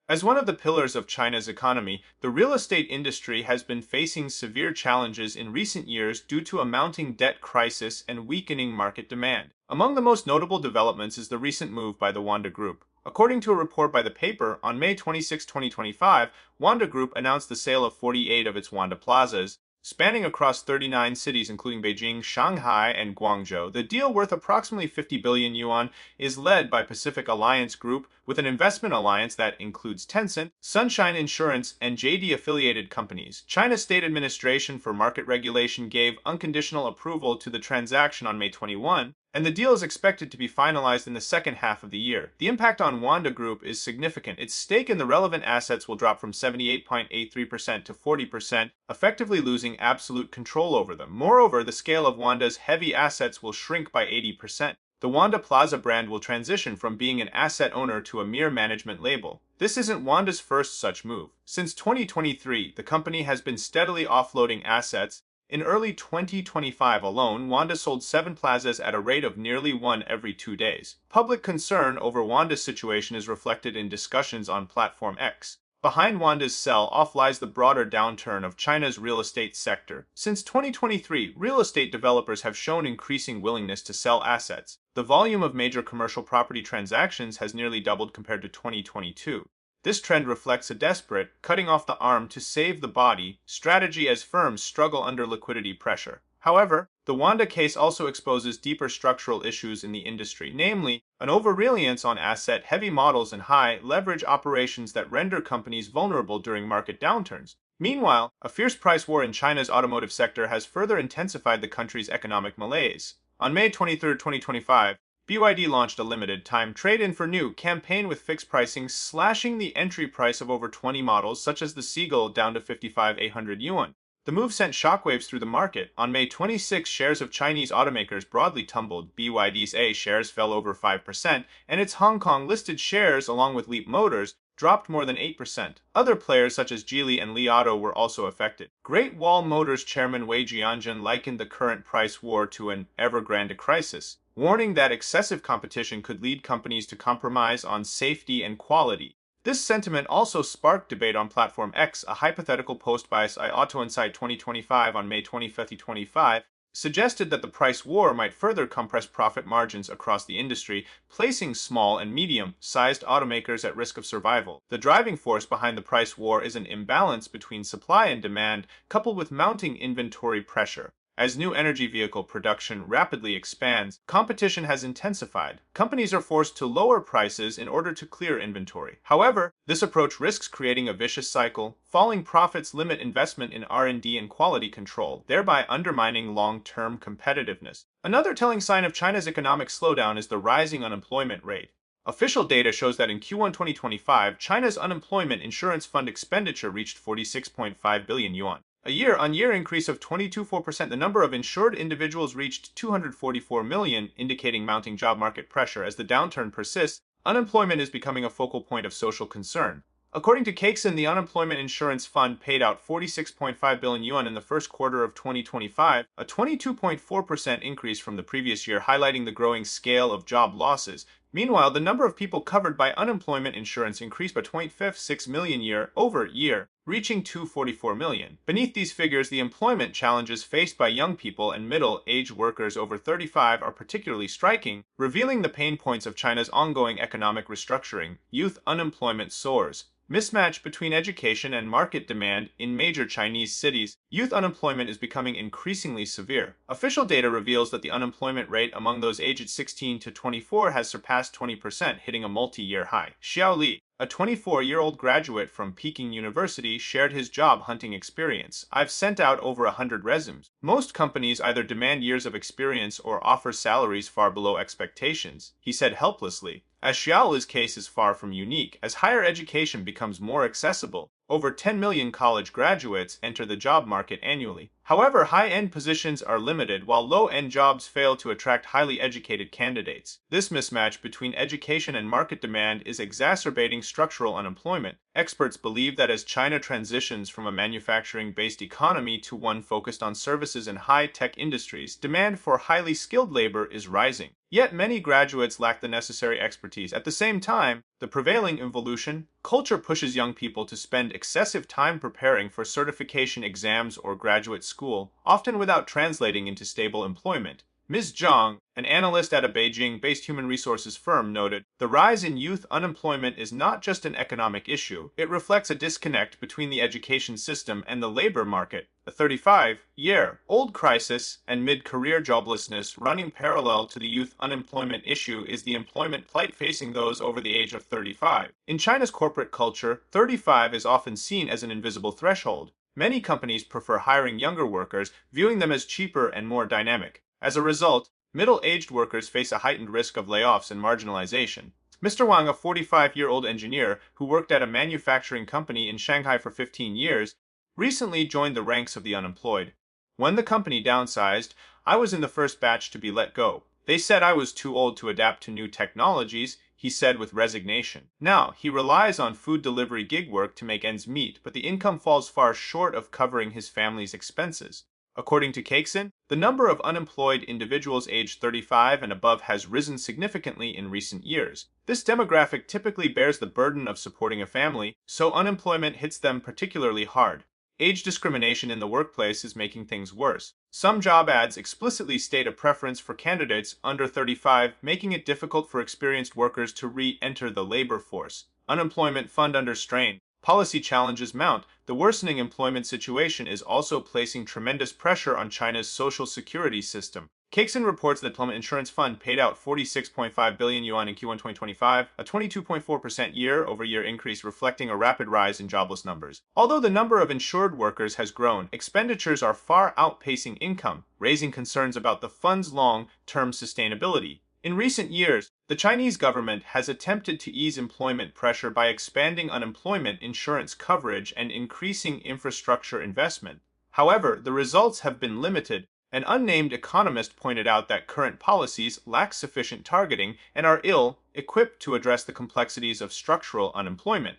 As one of the pillars of China's economy, the real estate industry has been facing severe challenges in recent years due to a mounting debt crisis and weakening market demand. Among the most notable developments is the recent move by the Wanda Group. According to a report by the paper, on May 26, 2025, Wanda Group announced the sale of 48 of its Wanda Plazas, spanning across 39 cities including Beijing, Shanghai, and Guangzhou. The deal, worth approximately 50 billion yuan, is led by Pacific Alliance Group, with an investment alliance that includes Tencent, Sunshine Insurance, and JD-affiliated companies. China's State Administration for Market Regulation gave unconditional approval to the transaction on May 21, and the deal is expected to be finalized in the second half of the year. The impact on Wanda Group is significant. Its stake in the relevant assets will drop from 78.83% to 40%, effectively losing absolute control over them. Moreover, the scale of Wanda's heavy assets will shrink by 80%. The Wanda Plaza brand will transition from being an asset owner to a mere management label. This isn't Wanda's first such move. Since 2023, the company has been steadily offloading assets. In early 2025 alone, Wanda sold 7 plazas at a rate of nearly one every 2 days. Public concern over Wanda's situation is reflected in discussions on Platform X. Behind Wanda's sell-off lies the broader downturn of China's real estate sector. Since 2023, real estate developers have shown increasing willingness to sell assets. The volume of major commercial property transactions has nearly doubled compared to 2022. This trend reflects a desperate, cutting off the arm to save the body strategy as firms struggle under liquidity pressure. However, the Wanda case also exposes deeper structural issues in the industry, namely, an over-reliance on asset-heavy models and high-leverage operations that render companies vulnerable during market downturns. Meanwhile, a fierce price war in China's automotive sector has further intensified the country's economic malaise. On May 23, 2025, BYD launched a limited-time trade-in for new campaign with fixed pricing, slashing the entry price of over 20 models such as the Seagull down to 55,800 yuan. The move sent shockwaves through the market. On May 26, shares of Chinese automakers broadly tumbled. BYD's A shares fell over 5%, and its Hong Kong-listed shares, along with Leapmotor's, dropped more than 8%. Other players such as Geely and Li Auto were also affected. Great Wall Motors chairman Wei Jianjun likened the current price war to an Evergrande crisis, warning that excessive competition could lead companies to compromise on safety and quality. This sentiment also sparked debate on Platform X. A hypothetical post by Auto Insight 2025 on May 25, 2025 suggested that the price war might further compress profit margins across the industry, placing small and medium-sized automakers at risk of survival. The driving force behind the price war is an imbalance between supply and demand, coupled with mounting inventory pressure. As new energy vehicle production rapidly expands, competition has intensified. Companies are forced to lower prices in order to clear inventory. However, this approach risks creating a vicious cycle. Falling profits limit investment in R&D and quality control, thereby undermining long-term competitiveness. Another telling sign of China's economic slowdown is the rising unemployment rate. Official data shows that in Q1 2025, China's unemployment insurance fund expenditure reached 46.5 billion yuan. A year-on-year increase of 22.4%. The number of insured individuals reached 244 million, indicating mounting job market pressure. As the downturn persists, unemployment is becoming a focal point of social concern. According to Caixin, the unemployment insurance fund paid out 46.5 billion yuan in the first quarter of 2025, a 22.4% increase from the previous year, highlighting the growing scale of job losses. Meanwhile, the number of people covered by unemployment insurance increased by 0.56 million year-over-year, reaching 244 million. Beneath these figures, the employment challenges faced by young people and middle-aged workers over 35 are particularly striking, revealing the pain points of China's ongoing economic restructuring. Youth unemployment soars. Mismatch between education and market demand in major Chinese cities. Youth unemployment is becoming increasingly severe. Official data reveals that the unemployment rate among those aged 16 to 24 has surpassed 20%, hitting a multi-year high. Xiao Li, a 24-year-old graduate from Peking University, shared his job hunting experience. "I've sent out over 100 resumes. Most companies either demand years of experience or offer salaries far below expectations," he said helplessly. As Xiaoli's case is far from unique, as higher education becomes more accessible, over 10 million college graduates enter the job market annually. However, high-end positions are limited while low-end jobs fail to attract highly educated candidates. This mismatch between education and market demand is exacerbating structural unemployment. Experts believe that as China transitions from a manufacturing-based economy to one focused on services and high-tech industries, demand for highly skilled labor is rising. Yet many graduates lack the necessary expertise. At the same time, the prevailing evolution culture pushes young people to spend excessive time preparing for certification exams or graduate school, often without translating into stable employment. Ms. Zhang, an analyst at a Beijing-based human resources firm, noted, "The rise in youth unemployment is not just an economic issue, it reflects a disconnect between the education system and the labor market. The 35-year-old crisis and mid-career joblessness running parallel to the youth unemployment issue is the employment plight facing those over the age of 35. In China's corporate culture, 35 is often seen as an invisible threshold. Many companies prefer hiring younger workers, viewing them as cheaper and more dynamic. As a result, middle-aged workers face a heightened risk of layoffs and marginalization." Mr. Wang, a 45-year-old engineer who worked at a manufacturing company in Shanghai for 15 years, recently joined the ranks of the unemployed. "When the company downsized, I was in the first batch to be let go. They said I was too old to adapt to new technologies," he said with resignation. Now, he relies on food delivery gig work to make ends meet, but the income falls far short of covering his family's expenses. According to Cakeson, the number of unemployed individuals aged 35 and above has risen significantly in recent years. This demographic typically bears the burden of supporting a family, so unemployment hits them particularly hard. Age discrimination in the workplace is making things worse. Some job ads explicitly state a preference for candidates under 35, making it difficult for experienced workers to re-enter the labor force. Unemployment fund under strain. Policy challenges mount. The worsening employment situation is also placing tremendous pressure on China's social security system. Cakeson reports that the Employment Insurance Fund paid out 46.5 billion yuan in Q1 2025, a 22.4% year-over-year increase reflecting a rapid rise in jobless numbers. Although the number of insured workers has grown, expenditures are far outpacing income, raising concerns about the fund's long-term sustainability. In recent years, the Chinese government has attempted to ease employment pressure by expanding unemployment insurance coverage and increasing infrastructure investment. However, the results have been limited. An unnamed economist pointed out that current policies lack sufficient targeting and are ill-equipped to address the complexities of structural unemployment.